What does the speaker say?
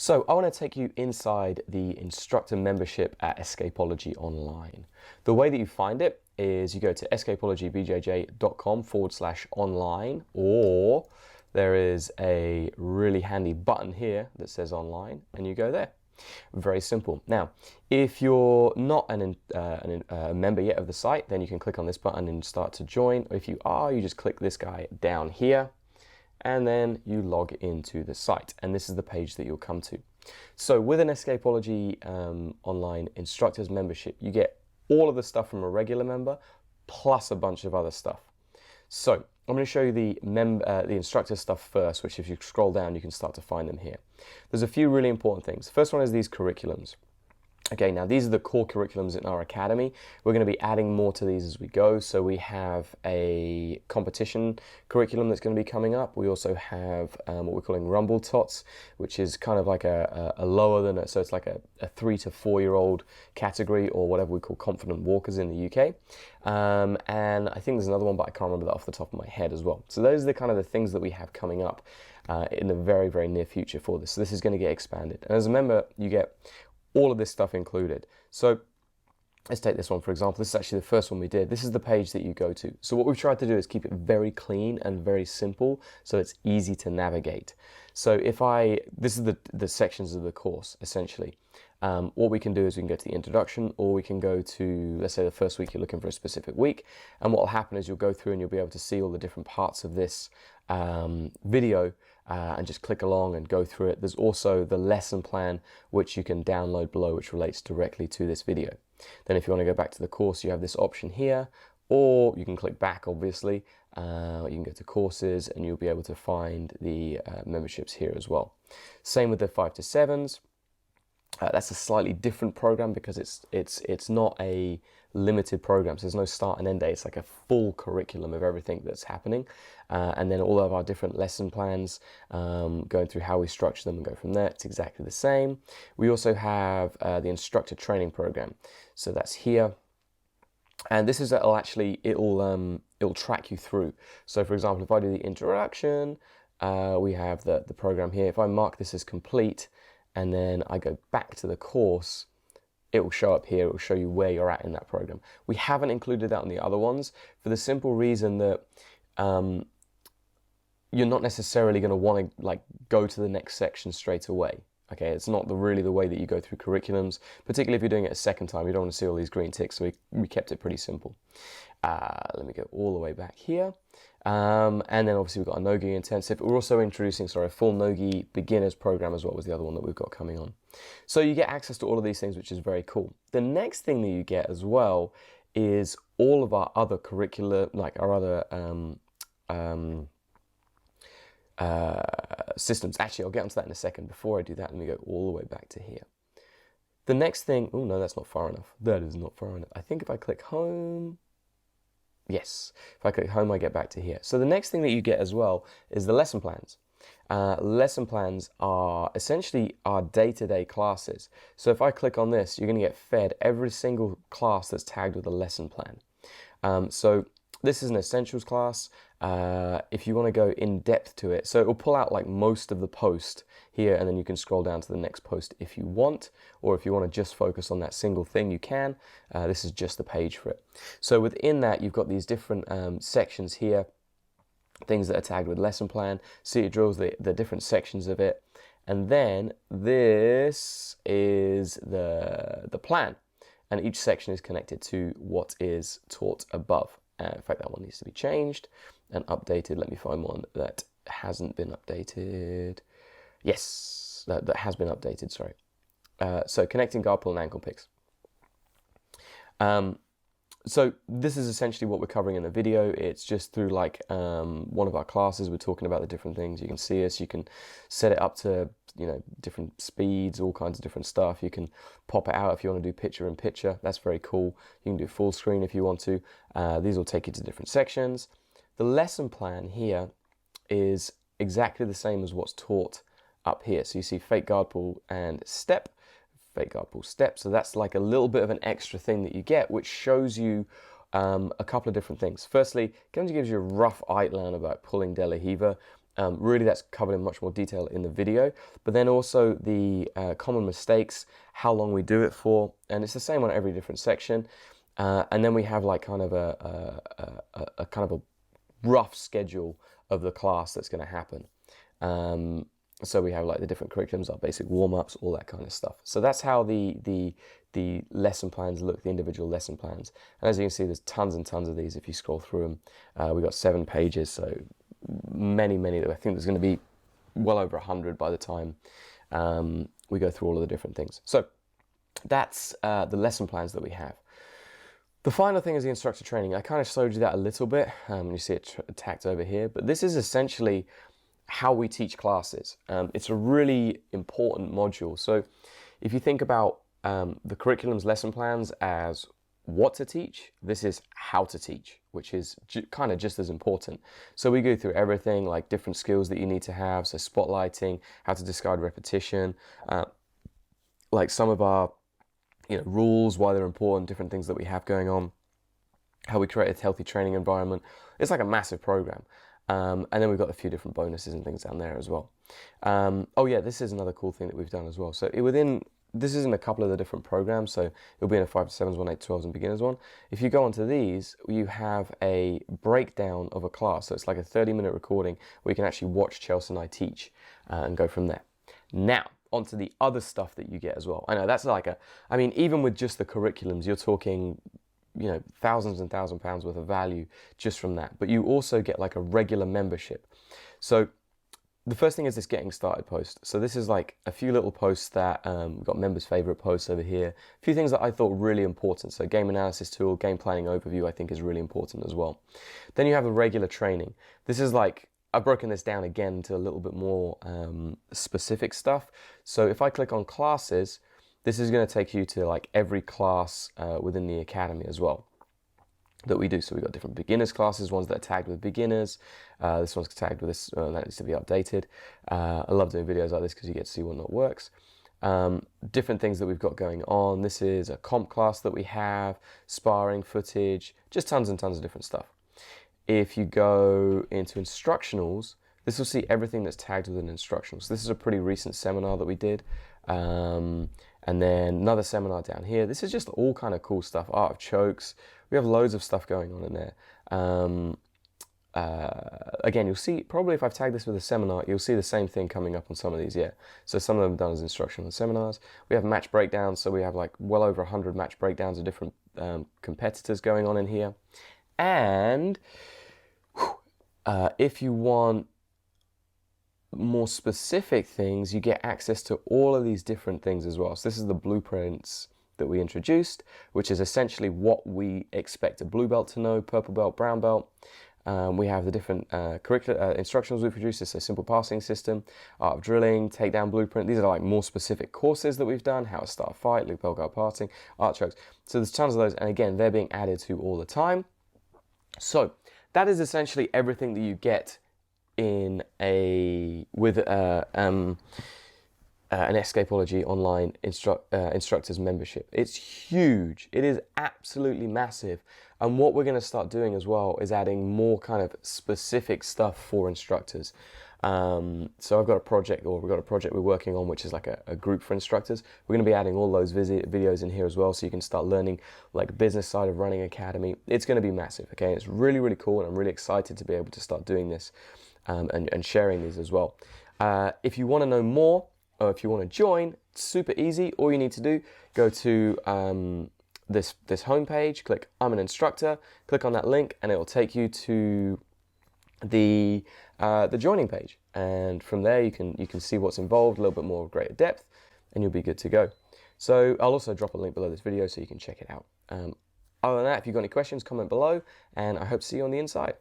So I want to take you inside the instructor membership at Escapology online. The way that you find it is you go to escapologybjj.com/online, or there is a really handy button here that says online, and you go there. Very simple. Now, if you're not a member yet of the site, then you can click on this button and start to join. Or if you are, you just click this guy down here, and then you log into the site, and this is the page that you'll come to. So with an Escapology online instructors membership, you get all of the stuff from a regular member plus a bunch of other stuff. So I'm going to show you the instructor stuff first, which if you scroll down you can start to find them here. There's a few really important things. The first one is these curriculums. Okay, now these are the core curriculums in our academy. We're going to be adding more to these as we go. So we have a competition curriculum that's going to be coming up. We also have what we're calling Rumble Tots, which is kind of like a lower than so it's like a 3 to 4 year old category, or whatever we call confident walkers in the UK. And I think there's another one, but I can't remember that off the top of my head as well. So those are the kind of the things that we have coming up in the very, very near future for this. So this is going to get expanded. And as a member, you get all of this stuff included. So let's take this one for example. This is actually the first one we did. This is the page that you go to. So what we've tried to do is keep it very clean and very simple so it's easy to navigate. So this is the sections of the course essentially. What we can do is we can go to the introduction, or we can go to, let's say the first week you're looking for a specific week, and what will happen is you'll go through and you'll be able to see all the different parts of this video and just click along and go through it. There's also the lesson plan which you can download below, which relates directly to this video. Then if you want to go back to the course, you have this option here, or you can click back obviously. You can go to courses and you'll be able to find the memberships here as well. Same with the 5 to 7s. That's a slightly different program because it's not a limited program, so there's no start and end date. It's like a full curriculum of everything that's happening, and then all of our different lesson plans, going through how we structure them and go from there. It's exactly the same. We also have the instructor training program, so that's here, and this is it'll track you through. So for example, if I do the introduction, we have the program here. If I mark this as complete and then I go back to the course, it will show up here. It will show you where you're at in that program. We haven't included that on the other ones for the simple reason that you're not necessarily going to want to go to the next section straight away. Okay, it's not really the way that you go through curriculums, particularly if you're doing it a second time. You don't want to see all these green ticks, so we kept it pretty simple. Let me go all the way back here. And then obviously we've got a no-gi intensive. We're also introducing, a full no-gi beginners program as well, was the other one that we've got coming on. So you get access to all of these things, which is very cool. The next thing that you get as well is all of our other curricula, like our other systems. Actually, I'll get onto that in a second. Before I do that, let me go all the way back to here. The next thing, oh no, that's not far enough. That is not far enough. I think if I click home, yes, if I click home, I get back to here. So the next thing that you get as well is the lesson plans. Lesson plans are essentially our day-to-day classes. So if I click on this, you're going to get fed every single class that's tagged with a lesson plan. So this is an essentials class. If you want to go in depth to it, so it will pull out like most of the post here, and then you can scroll down to the next post if you want, or if you want to just focus on that single thing, you can. This is just the page for it. So within that, you've got these different sections here, things that are tagged with lesson plan, city drills, the different sections of it, and then this is the plan, and each section is connected to what is taught above. In fact, that one needs to be changed and updated. Let me find one that hasn't been updated. Yes, that has been updated, sorry. So connecting guard pull and ankle picks. So this is essentially what we're covering in the video. It's just through one of our classes. We're talking about the different things. You can see us. You can set it up to different speeds, all kinds of different stuff. You can pop it out if you want to do picture in picture. That's very cool. You can do full screen if you want to. These will take you to different sections. The lesson plan here is exactly the same as what's taught up here. So you see fake guard pull and step, fake guard pull step. So that's like a little bit of an extra thing that you get, which shows you a couple of different things. Firstly, it kind of gives you a rough outline about pulling De La Riva. Really, that's covered in much more detail in the video, but then also the common mistakes, how long we do it for, and it's the same on every different section. And then we have like kind of a kind of a rough schedule of the class that's going to happen. So we have like the different curriculums, our basic warm-ups, all that kind of stuff. So that's how the lesson plans look, the individual lesson plans. And as you can see, there's tons and tons of these if you scroll through them. We've got 7 pages, so many. I think there's going to be well over 100 by the time we go through all of the different things. So that's the lesson plans that we have. The final thing is the instructor training. I kind of showed you that a little bit. You see it tacked over here, but this is essentially how we teach classes. It's a really important module. So if you think about the curriculum's lesson plans as what to teach, this is how to teach, which is kind of just as important. So we go through everything, like different skills that you need to have, so spotlighting, how to discard repetition, like some of our rules, why they're important, different things that we have going on, how we create a healthy training environment. It's like a massive program. And then we've got a few different bonuses and things down there as well. Oh yeah, this is another cool thing that we've done as well. So this is in a couple of the different programs. So it'll be in a 5 to 7s one, 8 to 12s and beginners one. If you go onto these, you have a breakdown of a class. So it's like a 30-minute recording where you can actually watch Chelsea and I teach and go from there. Now, onto the other stuff that you get as well. I know that's like I mean, even with just the curriculums, you're talking, thousands and £1,000s worth of value just from that. But you also get like a regular membership. So the first thing is this getting started post. So this is like a few little posts that we've got members' favorite posts over here. A few things that I thought really important. So game analysis tool, game planning overview, I think is really important as well. Then you have the regular training. This is like, I've broken this down again into a little bit more specific stuff. So if I click on classes, this is going to take you to like every class within the academy as well that we do. So we've got different beginners classes, ones that are tagged with beginners. This one's tagged with this, that needs to be updated. I love doing videos like this because you get to see what not works. Different things that we've got going on. This is a comp class that we have, sparring footage, just tons and tons of different stuff. If you go into instructionals, this will see everything that's tagged within instructionals. This is a pretty recent seminar that we did. And then another seminar down here. This is just all kind of cool stuff. Art of chokes. We have loads of stuff going on in there. Again, you'll see, probably if I've tagged this with a seminar, you'll see the same thing coming up on some of these, yeah. So some of them done as instructional seminars. We have match breakdowns, so we have like well over 100 match breakdowns of different competitors going on in here. And if you want more specific things, you get access to all of these different things as well. So this is the blueprints that we introduced, which is essentially what we expect a blue belt to know, purple belt, brown belt. We have the different instructions we've produced. It's a simple passing system, art of drilling, takedown blueprint. These are like more specific courses that we've done, how to start a fight, loop belt guard passing, art chokes. So there's tons of those, and again, they're being added to all the time. So that is essentially everything that you get in with an Escapology online instructors membership. It's huge. It is absolutely massive. And what we're going to start doing as well is adding more kind of specific stuff for instructors. So we've got a project we're working on, which is like a group for instructors. We're going to be adding all those videos in here as well, so you can start learning like the business side of running academy. It's going to be massive. Okay, it's really, really cool, and I'm really excited to be able to start doing this and sharing these as well. If you want to know more, or if you want to join, it's super easy. All you need to do, go to this homepage, click I'm an instructor, click on that link, and it will take you to the joining page. And from there you can see what's involved, a little bit more of greater depth, and you'll be good to go. So I'll also drop a link below this video so you can check it out. Other than that, if you've got any questions, comment below, and I hope to see you on the inside.